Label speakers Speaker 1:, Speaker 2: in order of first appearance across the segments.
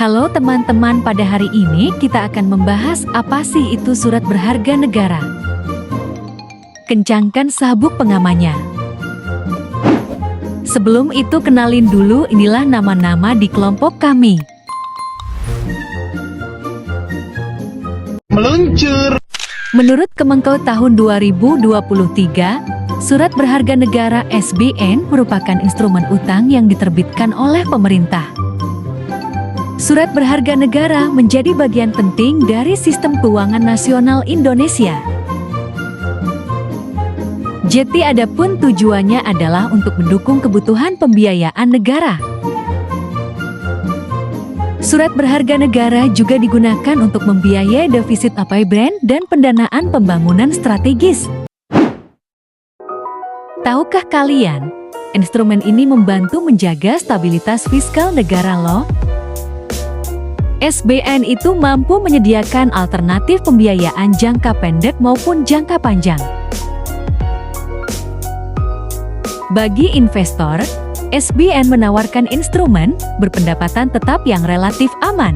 Speaker 1: Halo teman-teman, pada hari ini kita akan membahas apa sih itu surat berharga negara. Kencangkan sabuk pengamannya. Sebelum itu kenalin dulu, inilah nama-nama di kelompok kami.
Speaker 2: Meluncur.
Speaker 1: Menurut Kemenkeu tahun 2023, surat berharga negara (SBN) merupakan instrumen utang yang diterbitkan oleh pemerintah. Surat berharga negara menjadi bagian penting dari sistem keuangan nasional Indonesia. Jadi adapun tujuannya adalah untuk mendukung kebutuhan pembiayaan negara. Surat berharga negara juga digunakan untuk membiayai defisit APBN dan pendanaan pembangunan strategis. Tahukah kalian, instrumen ini membantu menjaga stabilitas fiskal negara loh. SBN itu mampu menyediakan alternatif pembiayaan jangka pendek maupun jangka panjang. Bagi investor, SBN menawarkan instrumen berpendapatan tetap yang relatif aman.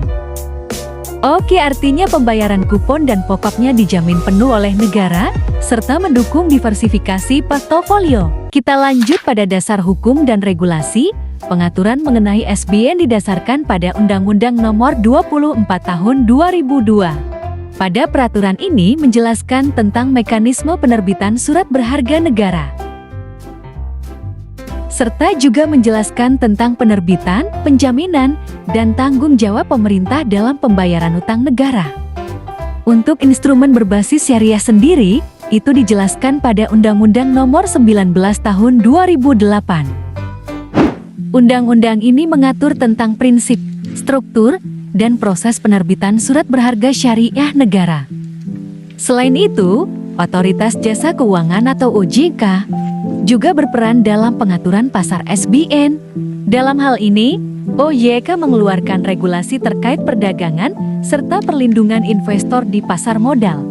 Speaker 1: Oke, artinya pembayaran kupon dan pokoknya dijamin penuh oleh negara, serta mendukung diversifikasi portofolio. Kita lanjut pada dasar hukum dan regulasi. Pengaturan mengenai SBN didasarkan pada Undang-Undang Nomor 24 Tahun 2002. Pada peraturan ini menjelaskan tentang mekanisme penerbitan surat berharga negara, serta juga menjelaskan tentang penerbitan, penjaminan, dan tanggung jawab pemerintah dalam pembayaran utang negara. Untuk instrumen berbasis syariah sendiri, itu dijelaskan pada Undang-Undang Nomor 19 Tahun 2008. Undang-undang ini mengatur tentang prinsip, struktur, dan proses penerbitan surat berharga syariah negara. Selain itu, Otoritas Jasa Keuangan atau OJK juga berperan dalam pengaturan pasar SBN. Dalam hal ini, OJK mengeluarkan regulasi terkait perdagangan serta perlindungan investor di pasar modal.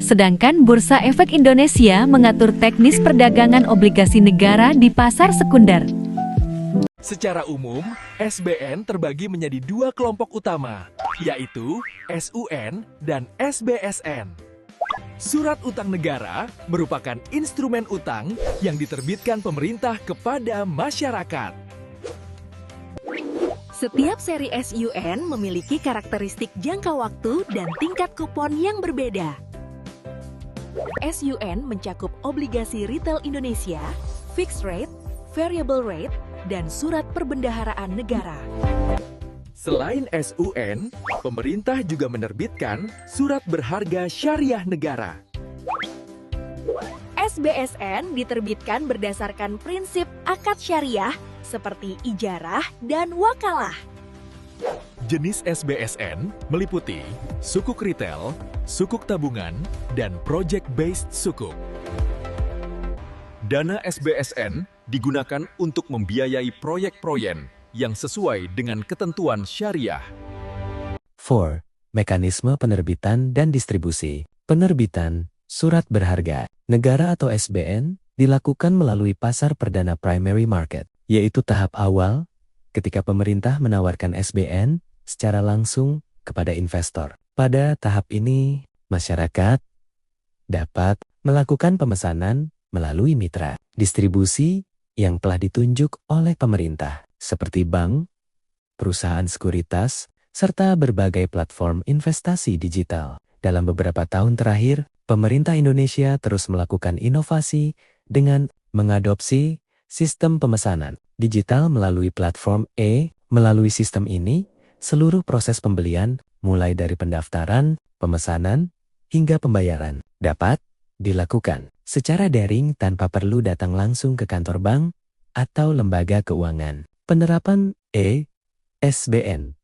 Speaker 1: Sedangkan Bursa Efek Indonesia mengatur teknis perdagangan obligasi negara di pasar sekunder.
Speaker 3: Secara umum, SBN terbagi menjadi dua kelompok utama, yaitu SUN dan SBSN. Surat utang negara merupakan instrumen utang yang diterbitkan pemerintah kepada masyarakat.
Speaker 4: Setiap seri SUN memiliki karakteristik jangka waktu dan tingkat kupon yang berbeda. SUN mencakup obligasi retail Indonesia, fixed rate, variable rate, dan surat perbendaharaan negara.
Speaker 3: Selain SUN, pemerintah juga menerbitkan surat berharga syariah negara.
Speaker 4: SBSN diterbitkan berdasarkan prinsip akad syariah seperti ijarah dan wakalah.
Speaker 3: Jenis SBSN meliputi sukuk retail, sukuk tabungan, dan project-based sukuk. Dana SBSN digunakan untuk membiayai proyek-proyek yang sesuai dengan ketentuan syariah.
Speaker 5: 4. Mekanisme penerbitan dan distribusi. Penerbitan surat berharga negara atau SBN dilakukan melalui pasar perdana primary market, yaitu tahap awal ketika pemerintah menawarkan SBN secara langsung kepada investor. Pada tahap ini, masyarakat dapat melakukan pemesanan melalui mitra distribusi yang telah ditunjuk oleh pemerintah, seperti bank, perusahaan sekuritas, serta berbagai platform investasi digital. Dalam beberapa tahun terakhir, pemerintah Indonesia terus melakukan inovasi dengan mengadopsi sistem pemesanan digital melalui platform Melalui sistem ini, seluruh proses pembelian, mulai dari pendaftaran, pemesanan, hingga pembayaran, dapat dilakukan secara daring tanpa perlu datang langsung ke kantor bank atau lembaga keuangan. Penerapan SBN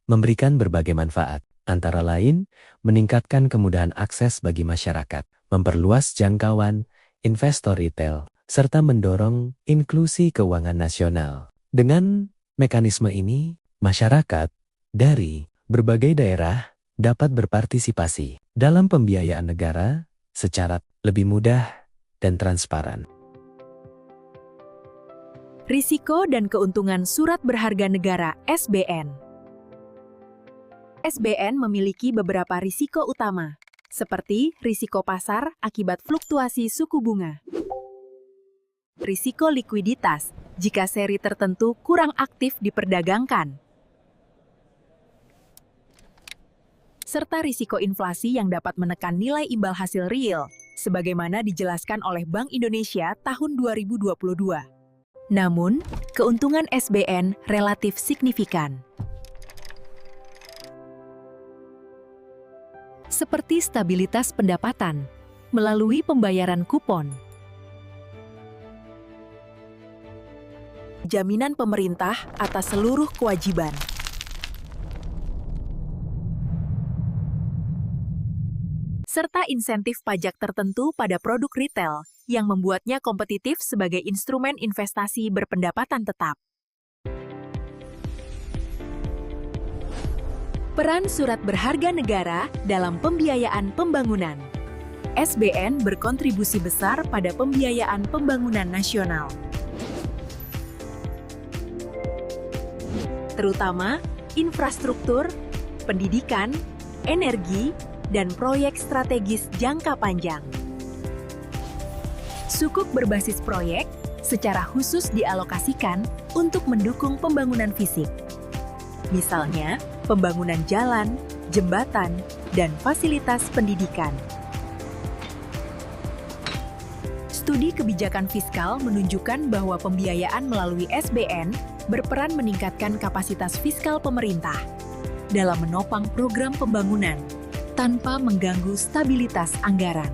Speaker 5: memberikan berbagai manfaat, antara lain meningkatkan kemudahan akses bagi masyarakat, memperluas jangkauan investor retail, serta mendorong inklusi keuangan nasional. Dengan mekanisme ini, masyarakat dari berbagai daerah dapat berpartisipasi dalam pembiayaan negara secara lebih mudah dan transparan.
Speaker 4: Risiko dan keuntungan surat berharga negara (SBN). SBN memiliki beberapa risiko utama, seperti risiko pasar akibat fluktuasi suku bunga, risiko likuiditas jika seri tertentu kurang aktif diperdagangkan, serta risiko inflasi yang dapat menekan nilai imbal hasil real, sebagaimana dijelaskan oleh Bank Indonesia tahun 2022. Namun, keuntungan SBN relatif signifikan. Seperti stabilitas pendapatan, melalui pembayaran kupon, jaminan pemerintah atas seluruh kewajiban, serta insentif pajak tertentu pada produk retail yang membuatnya kompetitif sebagai instrumen investasi berpendapatan tetap. Peran surat berharga negara dalam pembiayaan pembangunan. SBN berkontribusi besar pada pembiayaan pembangunan nasional, terutama infrastruktur, pendidikan, energi, dan proyek strategis jangka panjang. Sukuk berbasis proyek secara khusus dialokasikan untuk mendukung pembangunan fisik. Misalnya, pembangunan jalan, jembatan, dan fasilitas pendidikan. Studi kebijakan fiskal menunjukkan bahwa pembiayaan melalui SBN berperan meningkatkan kapasitas fiskal pemerintah dalam menopang program pembangunan tanpa mengganggu stabilitas anggaran.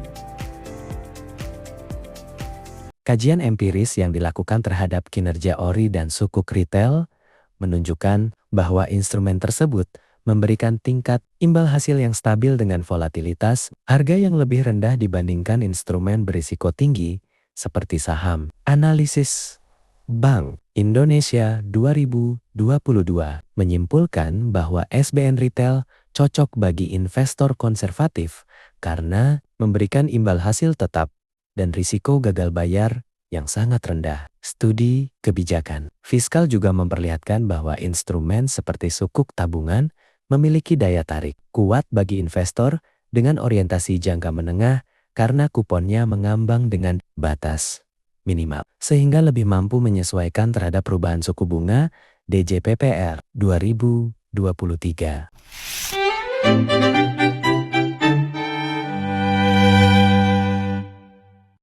Speaker 5: Kajian empiris yang dilakukan terhadap kinerja ORI dan sukuk retail menunjukkan bahwa instrumen tersebut memberikan tingkat imbal hasil yang stabil dengan volatilitas harga yang lebih rendah dibandingkan instrumen berisiko tinggi seperti saham. Analisis Bank Indonesia 2022 menyimpulkan bahwa SBN Retail cocok bagi investor konservatif karena memberikan imbal hasil tetap dan risiko gagal bayar yang sangat rendah. Studi kebijakan fiskal juga memperlihatkan bahwa instrumen seperti sukuk tabungan memiliki daya tarik kuat bagi investor dengan orientasi jangka menengah karena kuponnya mengambang dengan batas minimal, sehingga lebih mampu menyesuaikan terhadap perubahan suku bunga DJPPR 2023.